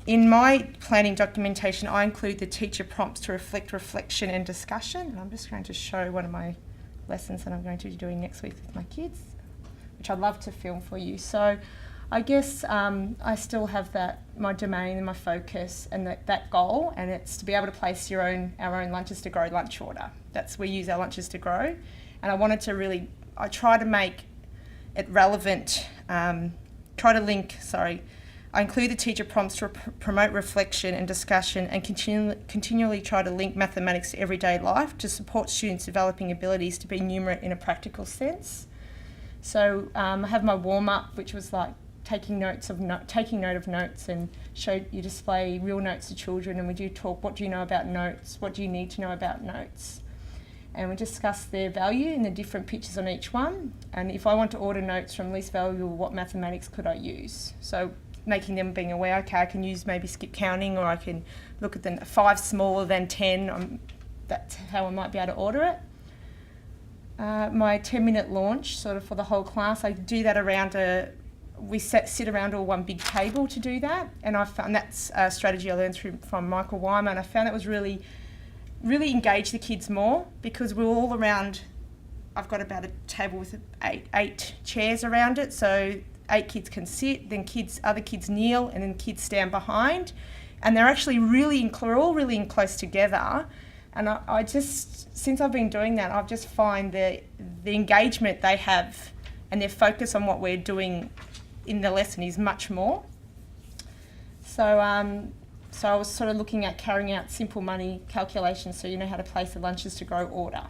In my planning documentation, I include the teacher prompts to reflect, reflection and discussion. And I'm just going to show one of my lessons that I'm going to be doing next week with my kids, which I'd love to film for you. So I guess I still have my domain and my focus and that goal, and it's to be able to place our own Lunches to Grow lunch order. We use our Lunches to Grow, and I try to make it relevant, I include the teacher prompts to promote reflection and discussion and continually try to link mathematics to everyday life to support students developing abilities to be numerate in a practical sense. So I have my warm-up, which was like taking note of notes, and you display real notes to children, and we do talk, what do you know about notes, what do you need to know about notes? And we discuss their value and the different pictures on each one. And if I want to order notes from least valuable, what mathematics could I use? So making them being aware, okay, I can use maybe skip counting, or I can look at the 5 smaller than 10. That's how I might be able to order it. My 10-minute launch, sort of for the whole class, I do that around we sit around one big table to do that. And I found that's a strategy I learned from Michael Weimer, and I found that was really engage the kids more, because we're all around. I've got about a table with eight chairs around it, so 8 kids can sit, then other kids kneel, and then kids stand behind, and they're actually we're all really in close together. And I just, since I've been doing that, I've just find the engagement they have and their focus on what we're doing in the lesson is much more. So I was sort of looking at carrying out simple money calculations, so you know how to place a Lunches to Grow order.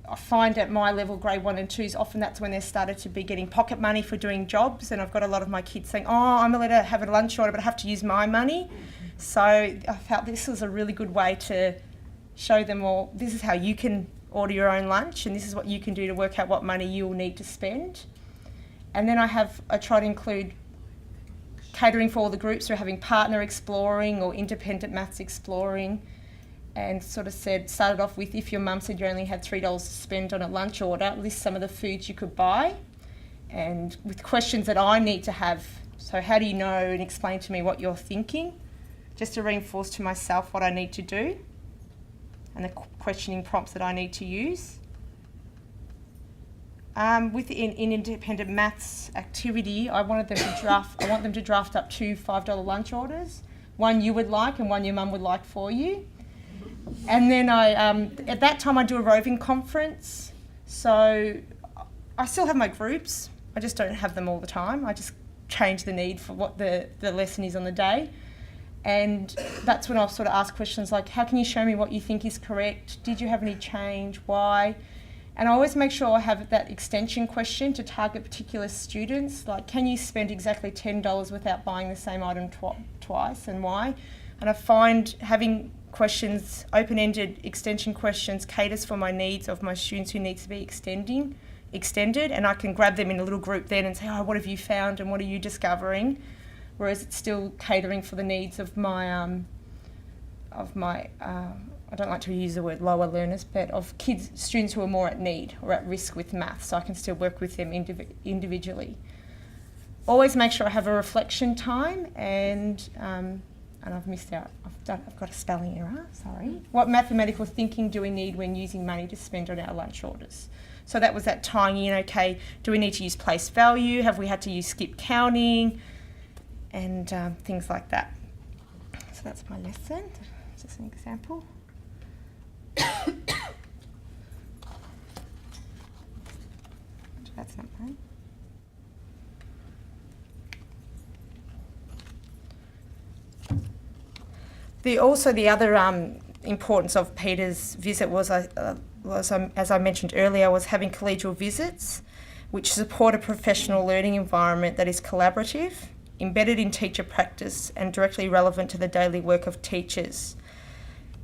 I find at my level, grade 1 and 2s, often that's when they started to be getting pocket money for doing jobs, and I've got a lot of my kids saying, I'm allowed to have a lunch order, but I have to use my money. So I felt this was a really good way to show them, well, this is how you can order your own lunch, and this is what you can do to work out what money you'll need to spend. And then I try to include catering for all the groups. We're having partner exploring or independent maths exploring, and sort of started off with, if your mum said you only had $3 to spend on a lunch order, list some of the foods you could buy, and with questions that I need to have. So how do you know, and explain to me what you're thinking, just to reinforce to myself what I need to do, and the questioning prompts that I need to use. In independent maths activity, I want them to draft up 2 $5 lunch orders, one you would like and one your mum would like for you. And then at that time I do a roving conference. So I still have my groups, I just don't have them all the time. I just change the need for what the lesson is on the day. And that's when I'll sort of ask questions like, how can you show me what you think is correct? Did you have any change? Why? And I always make sure I have that extension question to target particular students, like, can you spend exactly $10 without buying the same item twice, and why? And I find having questions, open-ended extension questions, caters for my needs of my students who need to be extended, and I can grab them in a little group then and say, what have you found and what are you discovering? Whereas it's still catering for the needs of my I don't like to use the word lower learners, but of students who are more at need or at risk with maths, so I can still work with them individually. Always make sure I have a reflection time, and I've missed out. I've got a spelling error, sorry. What mathematical thinking do we need when using money to spend on our lunch orders? So that was that tying in, okay, do we need to use place value? Have we had to use skip counting? And things like that. So that's my lesson, just an example. That's not mine. The other importance of Peter's visit was, as I mentioned earlier, was having collegial visits, which support a professional learning environment that is collaborative, embedded in teacher practice, and directly relevant to the daily work of teachers.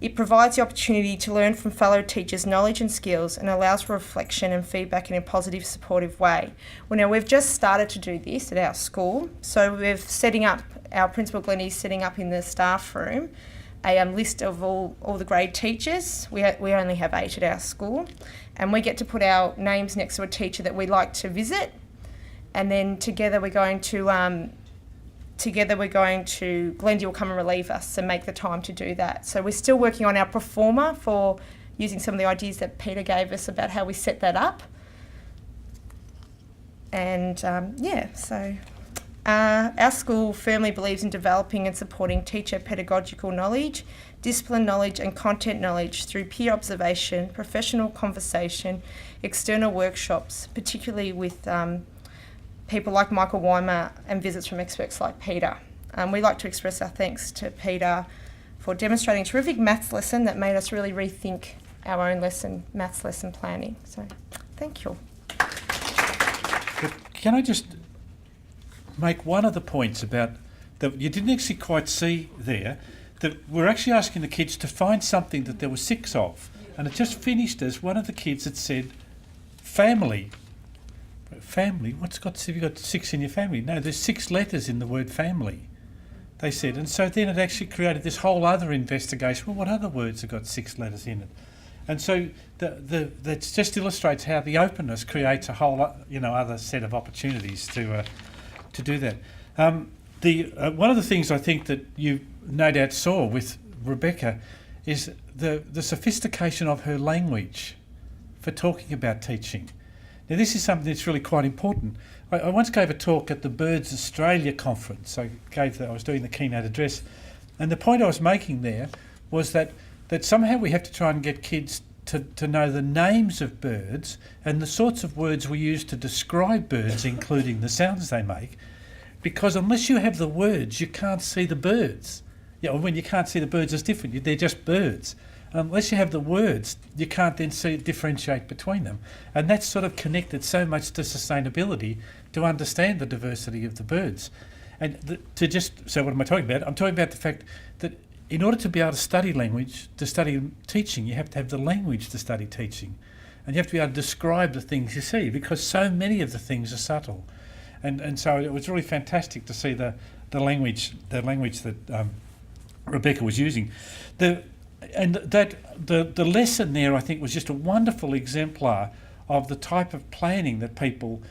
It provides the opportunity to learn from fellow teachers' knowledge and skills, and allows for reflection and feedback in a positive, supportive way. Well, now we've just started to do this at our school, so our Principal Glennie's setting up in the staff room a list of all the grade teachers. We only have 8 at our school, and we get to put our names next to a teacher that we like to visit, and then together we're going to together we're going to, Glendy will come and relieve us and make the time to do that. So we're still working on our performer for using some of the ideas that Peter gave us about how we set that up. And our school firmly believes in developing and supporting teacher pedagogical knowledge, discipline knowledge and content knowledge through peer observation, professional conversation, external workshops, particularly with people like Michael Weimer and visits from experts like Peter. We'd like to express our thanks to Peter for demonstrating a terrific maths lesson that made us really rethink our own maths lesson planning. So, thank you. But can I just make one of the points about that you didn't actually quite see there, that we're actually asking the kids to find something that there were 6 of, and it just finished as one of the kids had said, family. Family? Have you got 6 in your family? No, there's 6 letters in the word family, they said. And so then it actually created this whole other investigation. Well, what other words have got 6 letters in it? And so that just illustrates how the openness creates a whole other set of opportunities to do that. One of the things I think that you no doubt saw with Rebecca is the sophistication of her language for talking about teaching. Now, this is something that's really quite important. I once gave a talk at the Birds Australia conference. I was doing the keynote address, and the point I was making there was that somehow we have to try and get kids to know the names of birds and the sorts of words we use to describe birds, including the sounds they make, because unless you have the words, you can't see the birds. When you can't see the birds as different, they're just birds. Unless you have the words, you can't then differentiate between them. And that's sort of connected so much to sustainability to understand the diversity of the birds. And so what am I talking about? I'm talking about the fact that in order to be able to study language, to study teaching, you have to have the language to study teaching. And you have to be able to describe the things you see, because so many of the things are subtle. And so it was really fantastic to see the language that Rebecca was using. The lesson there, I think, was just a wonderful exemplar of the type of planning that people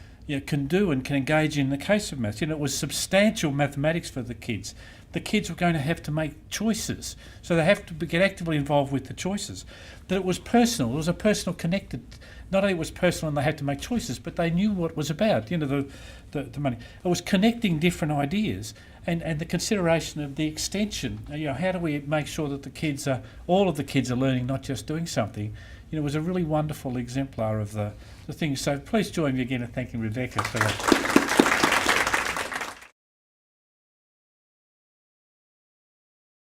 can do and can engage in the case of maths. It was substantial mathematics for the kids. The kids were going to have to make choices, so they have to get actively involved with the choices. That it was personal. It was a personal connected. Not only was personal and they had to make choices, but they knew what it was about. The money. It was connecting different ideas and the consideration of the extension. How do we make sure that all of the kids are learning, not just doing something? It was a really wonderful exemplar of the thing. So please join me again in thanking Rebecca for that.